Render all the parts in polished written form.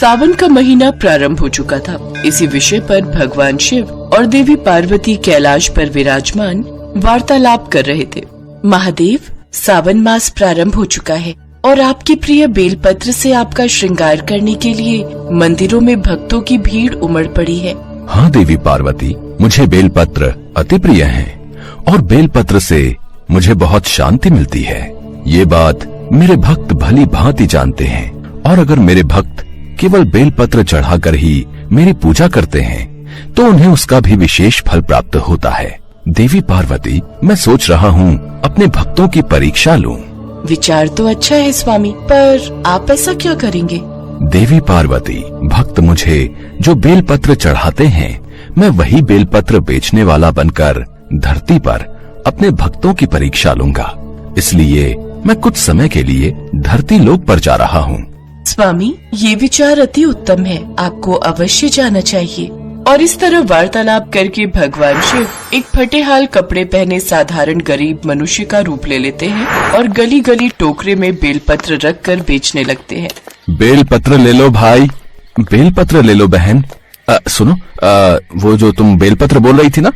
सावन का महीना प्रारंभ हो चुका था। इसी विषय पर भगवान शिव और देवी पार्वती कैलाश पर विराजमान वार्तालाप कर रहे थे। महादेव, सावन मास प्रारंभ हो चुका है और आपकी प्रिय बेलपत्र से आपका श्रृंगार करने के लिए मंदिरों में भक्तों की भीड़ उमड़ पड़ी है। हाँ देवी पार्वती, मुझे बेलपत्र अति प्रिय है और बेलपत्र से मुझे बहुत शांति मिलती है। ये बात मेरे भक्त भली भांति जानते हैं और अगर मेरे भक्त केवल बेलपत्र चढ़ाकर ही मेरी पूजा करते हैं तो उन्हें उसका भी विशेष फल प्राप्त होता है। देवी पार्वती, मैं सोच रहा हूँ अपने भक्तों की परीक्षा लूं। विचार तो अच्छा है स्वामी, पर आप ऐसा क्या करेंगे? देवी पार्वती, भक्त मुझे जो बेलपत्र चढ़ाते हैं, मैं वही बेलपत्र बेचने वाला बनकर धरती पर अपने भक्तों की परीक्षा लूंगा। इसलिए मैं कुछ समय के लिए धरती लोक पर जा रहा हूँ। स्वामी, ये विचार अति उत्तम है, आपको अवश्य जाना चाहिए। और इस तरह वार्तालाप करके भगवान शिव एक फटेहाल कपड़े पहने साधारण गरीब मनुष्य का रूप ले लेते हैं और गली गली टोकरे में बेलपत्र रखकर बेचने लगते हैं। बेलपत्र ले लो भाई, बेलपत्र ले लो बहन। सुनो, वो जो तुम बेलपत्र बोल रही थी ना,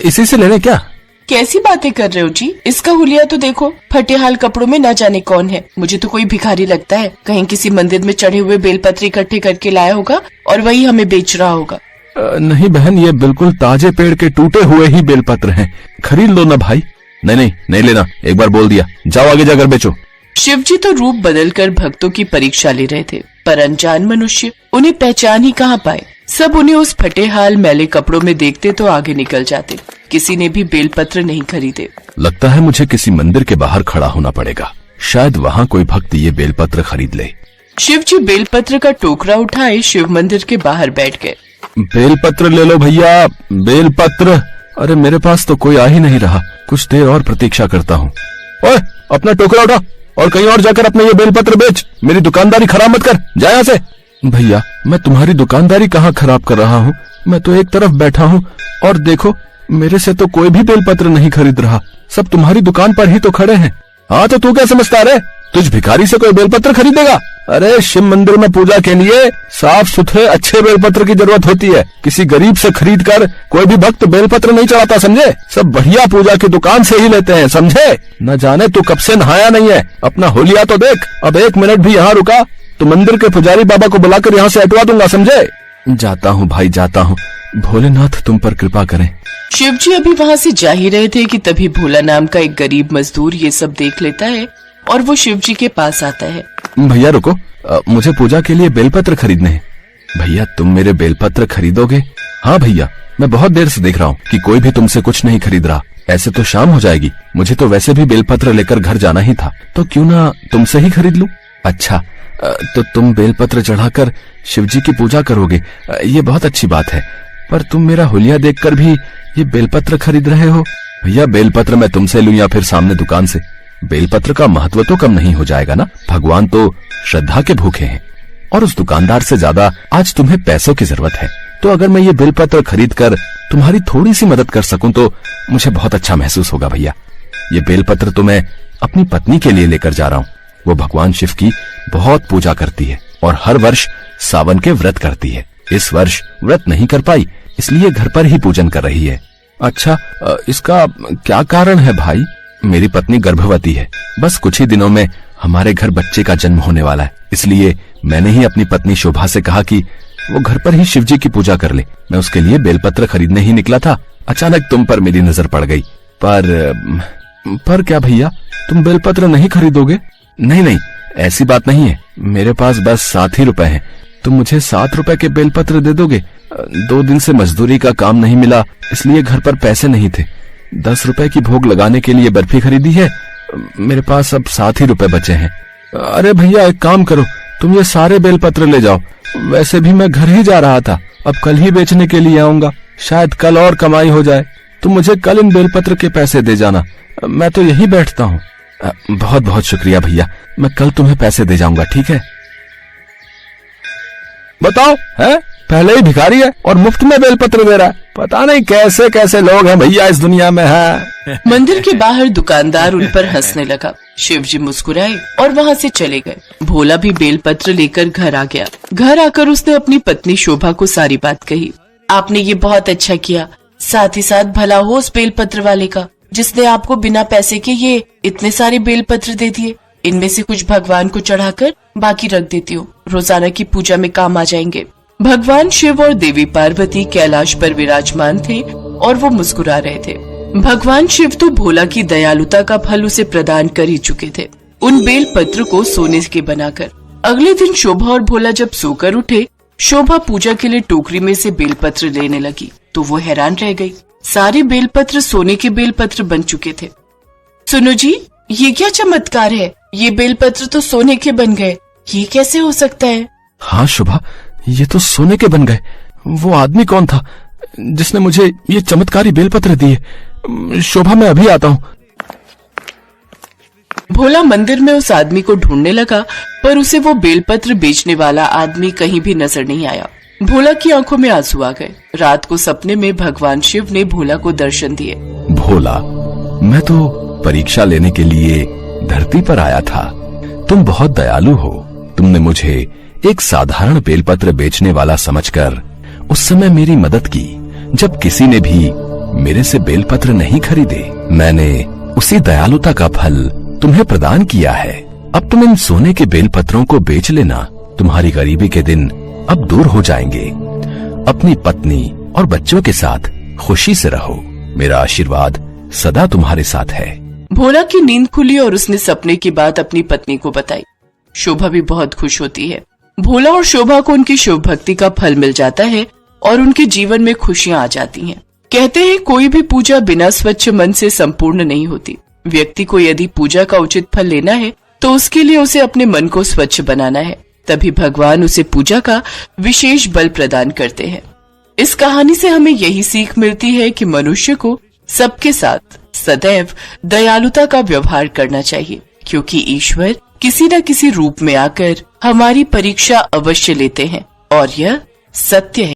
इसी से लेने क्या? कैसी बातें कर रहे हो जी? इसका हुलिया तो देखो, फटेहाल कपड़ों में न जाने कौन है। मुझे तो कोई भिखारी लगता है, कहीं किसी मंदिर में चढ़े हुए बेलपत्र इकट्ठे करके लाया होगा और वही हमें बेच रहा होगा। नहीं बहन, ये बिल्कुल ताजे पेड़ के टूटे हुए ही बेलपत्र हैं। खरीद लो ना भाई। नहीं लेना, एक बार बोल दिया, जाओ आगे जाकर बेचो। शिवजी तो रूप बदलकर भक्तों की परीक्षा ले रहे थे, पर अनजान मनुष्य उन्हें पहचान ही कहाँ पाए। सब उन्हें उस फटेहाल मैले कपड़ों में देखते तो आगे निकल जाते। किसी ने भी बेलपत्र नहीं खरीदे। लगता है मुझे किसी मंदिर के बाहर खड़ा होना पड़ेगा, शायद वहाँ कोई भक्त ये बेलपत्र खरीद ले। शिवजी बेलपत्र का टोकरा उठाए शिव मंदिर के बाहर बैठ गए। बेलपत्र ले लो भैया, बेलपत्र। अरे मेरे पास तो कोई आ ही नहीं रहा, कुछ देर और प्रतीक्षा करता हूँ। ओए, अपना टोकरा उठा और कहीं और जाकर अपने ये बेलपत्र बेच, मेरी दुकानदारी खराब मत कर, जा यहाँ से। भैया, मैं तुम्हारी दुकानदारी कहाँ खराब कर रहा हूँ? मैं तो एक तरफ बैठा हूँ और देखो, मेरे से तो कोई भी बेलपत्र नहीं खरीद रहा, सब तुम्हारी दुकान पर ही तो खड़े हैं। हाँ तो तू क्या समझता रे? तुझ भिखारी से कोई बेलपत्र खरीदेगा? अरे शिव मंदिर में पूजा के लिए साफ सुथरे अच्छे बेलपत्र की जरूरत होती है। किसी गरीब से खरीद कर कोई भी भक्त बेलपत्र नहीं चढ़ाता, समझे? सब बढ़िया पूजा की दुकान से ही लेते हैं, समझे? न जाने तू कब से नहाया नहीं है, अपना होलिया तो देख। अब 1 मिनट भी यहाँ रुका तो मंदिर के पुजारी बाबा को बुलाकर यहाँ से हटवा दूंगा, समझे? जाता हूँ भाई, जाता हूँ। भोलेनाथ तुम पर कृपा करें। शिवजी अभी वहाँ से जा ही रहे थे कि तभी भोला नाम का एक गरीब मजदूर ये सब देख लेता है और वो शिवजी के पास आता है। भैया रुको, मुझे पूजा के लिए बेलपत्र खरीदने हैं। भैया, तुम मेरे बेलपत्र खरीदोगे? हाँ भैया, मैं बहुत देर से देख रहा हूँ कि कोई भी तुमसे कुछ नहीं खरीद रहा। ऐसे तो शाम हो जाएगी, मुझे तो वैसे भी बेलपत्र लेकर घर जाना ही था, तो क्यों ना तुमसे ही खरीद लूं? अच्छा, तो तुम बेलपत्र चढ़ाकर शिवजी की पूजा करोगे, ये बहुत अच्छी बात है। पर तुम मेरा हुलिया देखकर भी ये बेलपत्र खरीद रहे हो? भैया, बेलपत्र मैं तुमसे लूं या फिर सामने दुकान से, बेलपत्र का महत्व तो कम नहीं हो जाएगा ना। भगवान तो श्रद्धा के भूखे हैं और उस दुकानदार से ज्यादा आज तुम्हें पैसों की जरूरत है। तो अगर मैं ये बेलपत्र खरीद कर तुम्हारी थोड़ी सी मदद कर सकूं तो मुझे बहुत अच्छा महसूस होगा। भैया, ये बेलपत्र तो मैं अपनी पत्नी के लिए लेकर जा रहा हूँ। वो भगवान शिव की बहुत पूजा करती है और हर वर्ष सावन के व्रत करती है। इस वर्ष व्रत नहीं कर पाई, इसलिए घर पर ही पूजन कर रही है। अच्छा, इसका क्या कारण है भाई? मेरी पत्नी गर्भवती है, बस कुछ ही दिनों में हमारे घर बच्चे का जन्म होने वाला है, इसलिए मैंने ही अपनी पत्नी शोभा से कहा कि वो घर पर ही शिवजी की पूजा कर ले। मैं उसके लिए बेलपत्र खरीदने ही निकला था, अचानक तुम पर मेरी नजर पड़ गई। पर क्या भैया, तुम बेलपत्र नहीं खरीदोगे? नहीं, ऐसी बात नहीं है, मेरे पास बस 7 ही रुपए हैं। तुम मुझे 7 रुपए के बेलपत्र दे दोगे? 2 दिन से मजदूरी का काम नहीं मिला, इसलिए घर पर पैसे नहीं थे। 10 रुपए की भोग लगाने के लिए बर्फी खरीदी है, मेरे पास अब 7 ही रुपए बचे हैं। अरे भैया, एक काम करो, तुम ये सारे बेलपत्र ले जाओ। वैसे भी मैं घर ही जा रहा था, अब कल ही बेचने के लिए आऊंगा, शायद कल और कमाई हो जाए। तुम मुझे कल इन बेलपत्र के पैसे दे जाना, मैं तो यही बैठता हूँ। बहुत बहुत शुक्रिया भैया, मैं कल तुम्हें पैसे दे जाऊंगा, ठीक है? बताओ, है पहले ही भिखारी है और मुफ्त में बेलपत्र दे रहा है। पता नहीं कैसे कैसे लोग हैं भैया इस दुनिया में है। मंदिर के बाहर दुकानदार उन पर हंसने लगा। शिवजी मुस्कुराए और वहाँ से चले गए। भोला भी बेलपत्र लेकर घर आ गया। घर आकर उसने अपनी पत्नी शोभा को सारी बात कही। आपने ये बहुत अच्छा किया, साथ ही साथ भला हो उस बेलपत्र वाले का जिसने आपको बिना पैसे के ये इतने सारे बेलपत्र दे दिए। इनमें से कुछ भगवान को चढ़ाकर बाकी रख देती हूँ, रोजाना की पूजा में काम आ जाएंगे। भगवान शिव और देवी पार्वती कैलाश पर विराजमान थे और वो मुस्कुरा रहे थे। भगवान शिव तो भोला की दयालुता का फल उसे प्रदान कर ही चुके थे, उन बेल पत्र को सोने के बनाकर। अगले दिन शोभा और भोला जब सोकर उठे, शोभा पूजा के लिए टोकरी में से बेलपत्र लेने लगी तो वो हैरान रह गई। सारे बेलपत्र सोने के बेलपत्र बन चुके थे। सुनो जी, ये क्या चमत्कार है? ये बेलपत्र तो सोने के बन गए, ये कैसे हो सकता है? हाँ शोभा, ये तो सोने के बन गए। वो आदमी कौन था जिसने मुझे ये चमत्कारी बेलपत्र दिए? शोभा, मैं अभी आता हूँ। भोला मंदिर में उस आदमी को ढूंढने लगा, पर उसे वो बेलपत्र बेचने वाला आदमी कहीं भी नजर नहीं आया। भोला की आंखों में आंसू आ गए। रात को सपने में भगवान शिव ने भोला को दर्शन दिए। भोला, मैं तो परीक्षा लेने के लिए धरती पर आया था। तुम बहुत दयालु हो। तुमने मुझे एक साधारण बेलपत्र बेचने वाला समझकर उस समय मेरी मदद की जब किसी ने भी मेरे से बेलपत्र नहीं खरीदे। मैंने उसी दयालुता का फल तुम्हें प्रदान किया है। अब तुम इन सोने के बेलपत्रों को बेच लेना। तुम्हारी गरीबी के दिन अब दूर हो जाएंगे। अपनी पत्नी और बच्चों के साथ खुशी से रहो। मेरा आशीर्वाद सदा तुम्हारे साथ है। भोला की नींद खुली और उसने सपने की बात अपनी पत्नी को बताई। शोभा भी बहुत खुश होती है। भोला और शोभा को उनकी शिव भक्ति का फल मिल जाता है और उनके जीवन में खुशियां आ जाती हैं। कहते हैं कोई भी पूजा बिना स्वच्छ मन से संपूर्ण नहीं होती। व्यक्ति को यदि पूजा का उचित फल लेना है तो उसके लिए उसे अपने मन को स्वच्छ बनाना है, तभी भगवान उसे पूजा का विशेष बल प्रदान करते हैं। इस कहानी से हमें यही सीख मिलती है कि मनुष्य को सबके साथ सदैव दयालुता का व्यवहार करना चाहिए, क्योंकि ईश्वर किसी न किसी रूप में आकर हमारी परीक्षा अवश्य लेते हैं और यह सत्य है।